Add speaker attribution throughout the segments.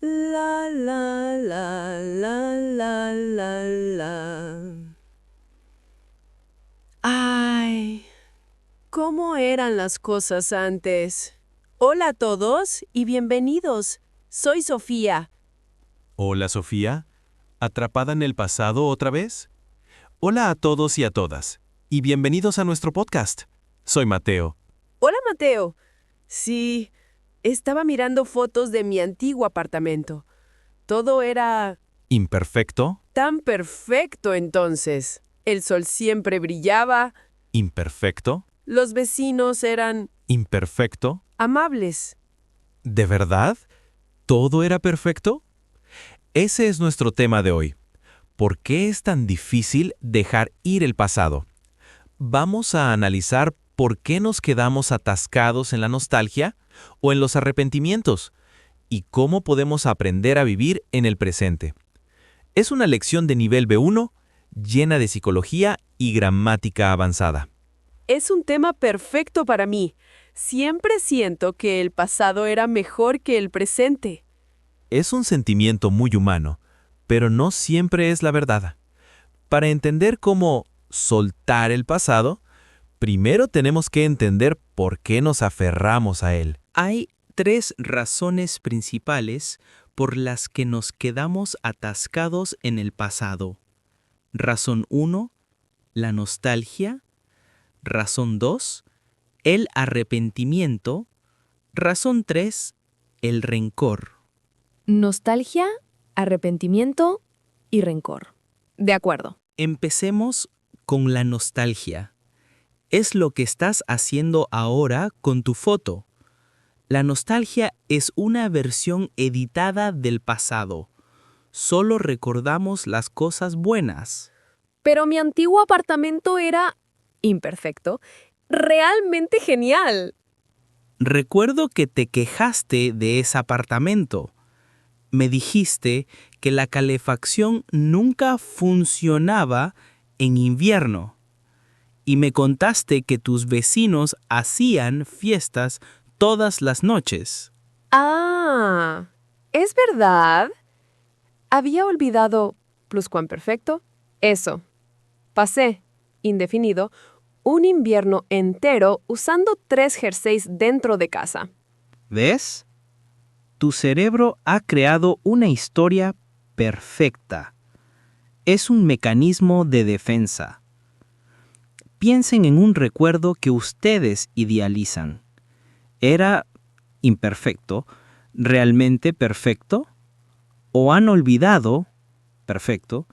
Speaker 1: La, la, la, la, la, la, la. Ay, ¿cómo eran las cosas antes? Hola a todos y bienvenidos. Soy Sofía.
Speaker 2: Hola Sofía, ¿atrapada en el pasado otra vez? Hola a todos y a todas, y bienvenidos a nuestro podcast. Soy Mateo.
Speaker 1: Hola, Mateo. Sí, estaba mirando fotos de mi antiguo apartamento. Todo era
Speaker 2: ¿Imperfecto?
Speaker 1: tan perfecto entonces. El sol siempre brillaba,
Speaker 2: ¿Imperfecto?
Speaker 1: los vecinos eran
Speaker 2: ¿Imperfecto?
Speaker 1: amables.
Speaker 2: ¿De verdad? ¿Todo era perfecto? Ese es nuestro tema de hoy. ¿Por qué es tan difícil dejar ir el pasado? Vamos a analizar por qué nos quedamos atascados en la nostalgia o en los arrepentimientos y cómo podemos aprender a vivir en el presente. Es una lección de nivel B1 llena de psicología y gramática avanzada.
Speaker 1: Es un tema perfecto para mí. Siempre siento que el pasado era mejor que el presente.
Speaker 2: Es un sentimiento muy humano, pero no siempre es la verdad. Para entender cómo soltar el pasado, primero tenemos que entender por qué nos aferramos a él.
Speaker 3: Hay tres razones principales por las que nos quedamos atascados en el pasado. Razón 1, la nostalgia. Razón 2, el arrepentimiento. Razón 3, el rencor.
Speaker 4: Nostalgia, arrepentimiento y rencor. De acuerdo.
Speaker 3: Empecemos con la nostalgia. Es lo que estás haciendo ahora con tu foto. La nostalgia es una versión editada del pasado. Solo recordamos las cosas buenas.
Speaker 4: Pero mi antiguo apartamento era imperfecto, realmente genial.
Speaker 3: Recuerdo que te quejaste de ese apartamento. Me dijiste que la calefacción nunca funcionaba en invierno. Y me contaste que tus vecinos hacían fiestas todas las noches.
Speaker 4: Ah, ¿es verdad? Había olvidado pluscuamperfecto. Eso. Pasé, indefinido, un invierno entero usando 3 jerseys dentro de casa.
Speaker 3: ¿Ves? Tu cerebro ha creado una historia perfecta. Es un mecanismo de defensa. Piensen en un recuerdo que ustedes idealizan. ¿Era imperfecto, realmente perfecto? ¿O han olvidado, perfecto,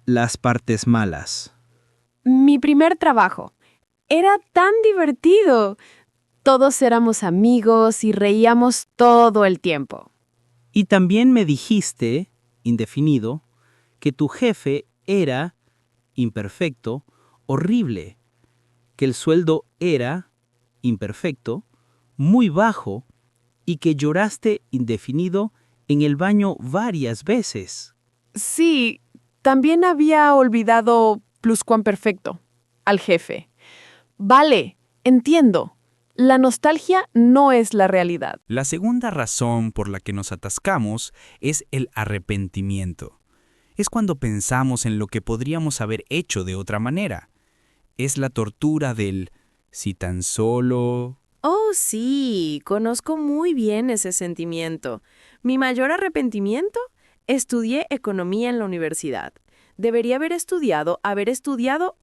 Speaker 3: las partes malas?
Speaker 4: Mi primer trabajo. Era tan divertido. Todos éramos amigos y reíamos todo el tiempo.
Speaker 3: Y también me dijiste, indefinido, que tu jefe era imperfecto, horrible, que el sueldo era imperfecto, muy bajo y que lloraste indefinido en el baño varias veces.
Speaker 4: Sí, también había olvidado pluscuamperfecto al jefe. Vale, entiendo. La nostalgia no es la realidad.
Speaker 5: La segunda razón por la que nos atascamos es el arrepentimiento. Es cuando pensamos en lo que podríamos haber hecho de otra manera. Es la tortura del si tan solo.
Speaker 1: Oh, sí, conozco muy bien ese sentimiento. Mi mayor arrepentimiento, estudié economía en la universidad. Debería haber estudiado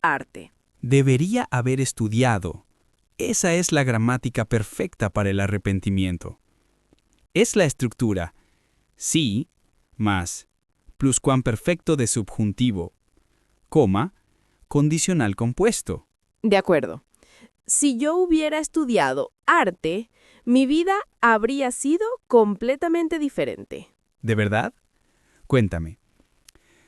Speaker 1: arte.
Speaker 5: Debería haber estudiado. Esa es la gramática perfecta para el arrepentimiento. Es la estructura sí más pluscuamperfecto de subjuntivo, coma, condicional compuesto.
Speaker 1: De acuerdo. Si yo hubiera estudiado arte, mi vida habría sido completamente diferente.
Speaker 5: ¿De verdad? Cuéntame.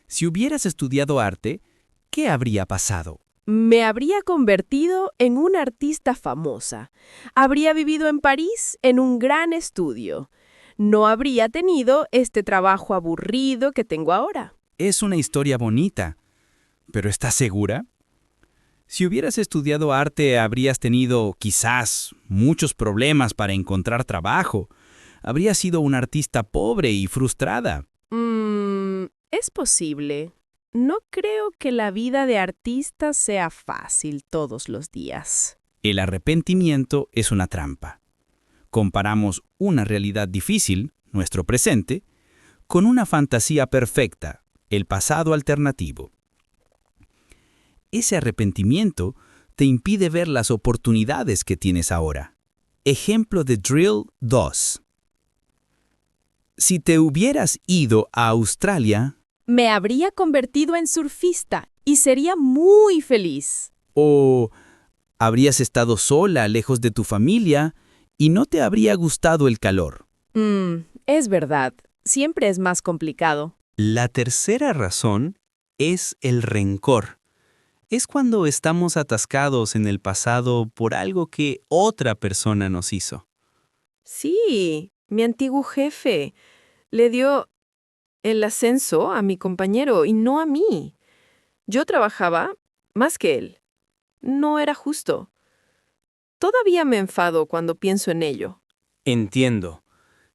Speaker 5: Si hubieras estudiado arte, ¿qué habría pasado?
Speaker 1: Me habría convertido en una artista famosa. Habría vivido en París en un gran estudio. No habría tenido este trabajo aburrido que tengo ahora.
Speaker 5: Es una historia bonita, pero ¿estás segura? Si hubieras estudiado arte, habrías tenido, quizás, muchos problemas para encontrar trabajo. habría sido una artista pobre y frustrada.
Speaker 1: Es posible. No creo que la vida de artista sea fácil todos los días.
Speaker 5: El arrepentimiento es una trampa. Comparamos una realidad difícil, nuestro presente, con una fantasía perfecta, el pasado alternativo. Ese arrepentimiento te impide ver las oportunidades que tienes ahora. Ejemplo de Drill 2. Si te hubieras ido a Australia,
Speaker 4: Me habría convertido en surfista y sería muy feliz.
Speaker 5: o habrías estado sola, lejos de tu familia, y no te habría gustado el calor.
Speaker 1: Es verdad. Siempre es más complicado.
Speaker 3: La tercera razón es el rencor. Es cuando estamos atascados en el pasado por algo que otra persona nos hizo.
Speaker 1: Sí, mi antiguo jefe le dio el ascenso a mi compañero y no a mí. Yo trabajaba más que él. No era justo. Todavía me enfado cuando pienso en ello.
Speaker 3: Entiendo.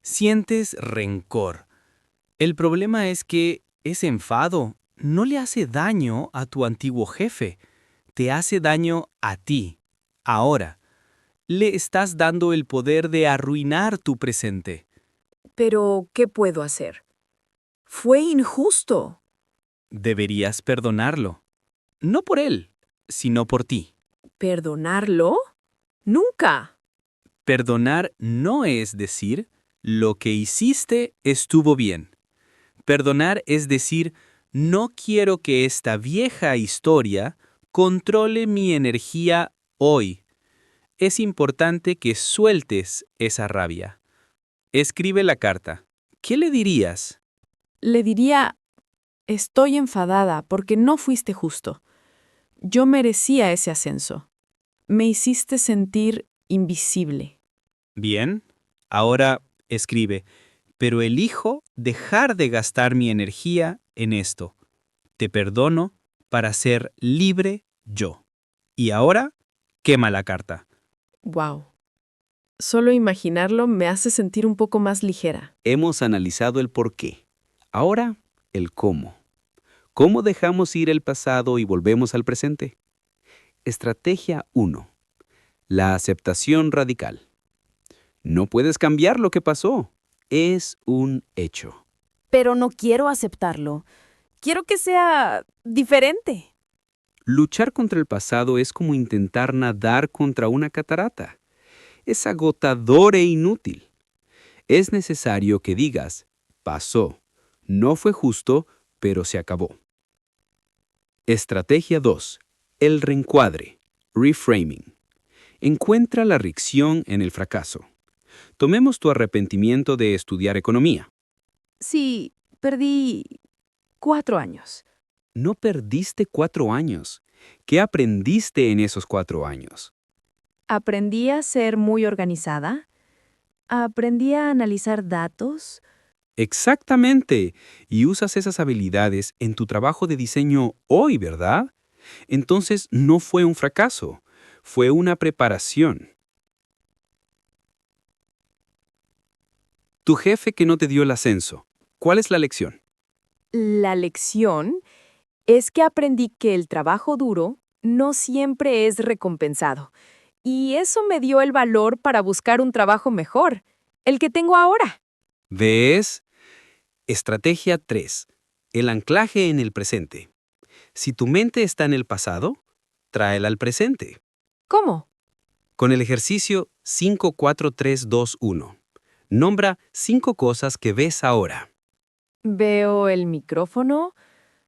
Speaker 3: Sientes rencor. El problema es que ese enfado no le hace daño a tu antiguo jefe, te hace daño a ti. Ahora, le estás dando el poder de arruinar tu presente.
Speaker 1: Pero, ¿qué puedo hacer? Fue injusto.
Speaker 3: Deberías perdonarlo. No por él, sino por ti.
Speaker 1: ¿Perdonarlo? Nunca.
Speaker 3: Perdonar no es decir, lo que hiciste estuvo bien. Perdonar es decir, no quiero que esta vieja historia controle mi energía hoy. Es importante que sueltes esa rabia. Escribe la carta. ¿Qué le dirías?
Speaker 1: Le diría, estoy enfadada porque no fuiste justo. Yo merecía ese ascenso. Me hiciste sentir invisible.
Speaker 3: Bien, ahora escribe, pero elijo dejar de gastar mi energía en esto. Te perdono para ser libre yo. Y ahora, quema la carta.
Speaker 1: Wow. Solo imaginarlo me hace sentir un poco más ligera.
Speaker 3: Hemos analizado el por qué. Ahora, el cómo. ¿Cómo dejamos ir el pasado y volvemos al presente? Estrategia 1. La aceptación radical. No puedes cambiar lo que pasó. Es un hecho.
Speaker 4: Pero no quiero aceptarlo. Quiero que sea diferente.
Speaker 3: Luchar contra el pasado es como intentar nadar contra una catarata. Es agotador e inútil. Es necesario que digas, pasó, no fue justo, pero se acabó. Estrategia 2. El reencuadre, reframing. Encuentra la lección en el fracaso. Tomemos tu arrepentimiento de estudiar economía.
Speaker 4: Sí, perdí 4 años.
Speaker 3: No perdiste 4 años. ¿Qué aprendiste en esos 4 años?
Speaker 4: Aprendí a ser muy organizada. Aprendí a analizar datos.
Speaker 3: Exactamente. Y usas esas habilidades en tu trabajo de diseño hoy, ¿verdad? Entonces no fue un fracaso, fue una preparación. Tu jefe que no te dio el ascenso, ¿cuál es la lección?
Speaker 4: La lección es que aprendí que el trabajo duro no siempre es recompensado. Y eso me dio el valor para buscar un trabajo mejor, el que tengo ahora.
Speaker 3: ¿Ves? Estrategia 3. El anclaje en el presente. Si tu mente está en el pasado, tráela al presente.
Speaker 4: ¿Cómo?
Speaker 3: Con el ejercicio 5-4-3-2-1. Nombra 5 cosas que ves ahora.
Speaker 4: Veo el micrófono,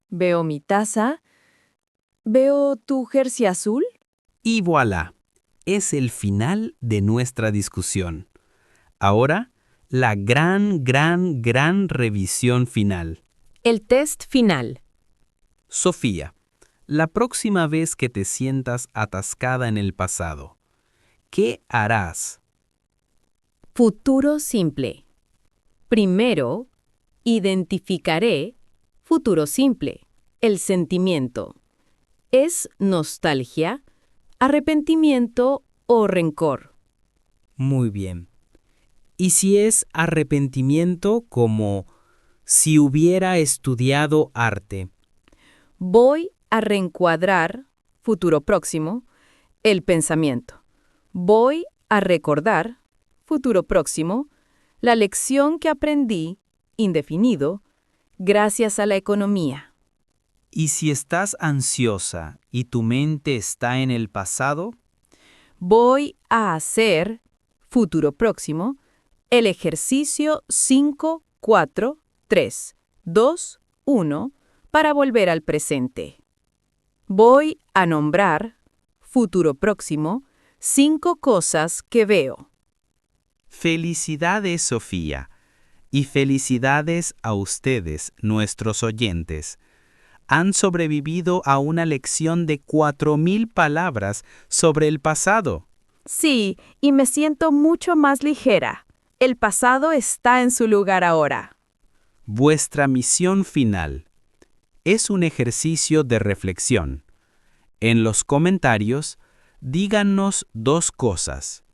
Speaker 4: veo mi taza, veo tu jersey azul.
Speaker 2: Y voilà, es el final de nuestra discusión. Ahora, la gran revisión final.
Speaker 1: El test final.
Speaker 2: Sofía, la próxima vez que te sientas atascada en el pasado, ¿qué harás?
Speaker 1: Futuro simple. Primero, identificaré futuro simple, el sentimiento. ¿Es nostalgia, arrepentimiento o rencor?
Speaker 2: Muy bien.
Speaker 3: ¿Y si es arrepentimiento como si hubiera estudiado arte?
Speaker 4: Voy a reencuadrar, futuro próximo, el pensamiento. Voy a recordar, futuro próximo, la lección que aprendí, indefinido, gracias a la economía.
Speaker 3: ¿Y si estás ansiosa y tu mente está en el pasado?
Speaker 4: Voy a hacer, futuro próximo, el ejercicio 5, 4, 3, 2, 1 para volver al presente. Voy a nombrar, futuro próximo, 5 cosas que veo.
Speaker 3: Felicidades, Sofía. Y felicidades a ustedes, nuestros oyentes. Han sobrevivido a una lección de 4.000 palabras sobre el pasado.
Speaker 4: Sí, y me siento mucho más ligera. El pasado está en su lugar ahora.
Speaker 3: Vuestra misión final es un ejercicio de reflexión. En los comentarios, díganos 2 cosas.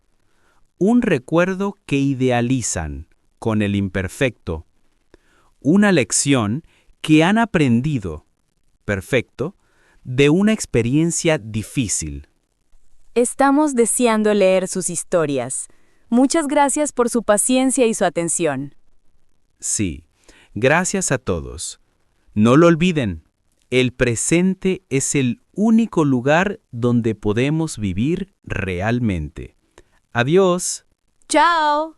Speaker 3: Un recuerdo que idealizan con el imperfecto. Una lección que han aprendido, perfecto, de una experiencia difícil.
Speaker 4: Estamos deseando leer sus historias. Muchas gracias por su paciencia y su atención.
Speaker 3: Sí, gracias a todos. No lo olviden, el presente es el único lugar donde podemos vivir realmente. Adiós.
Speaker 4: ¡Chao!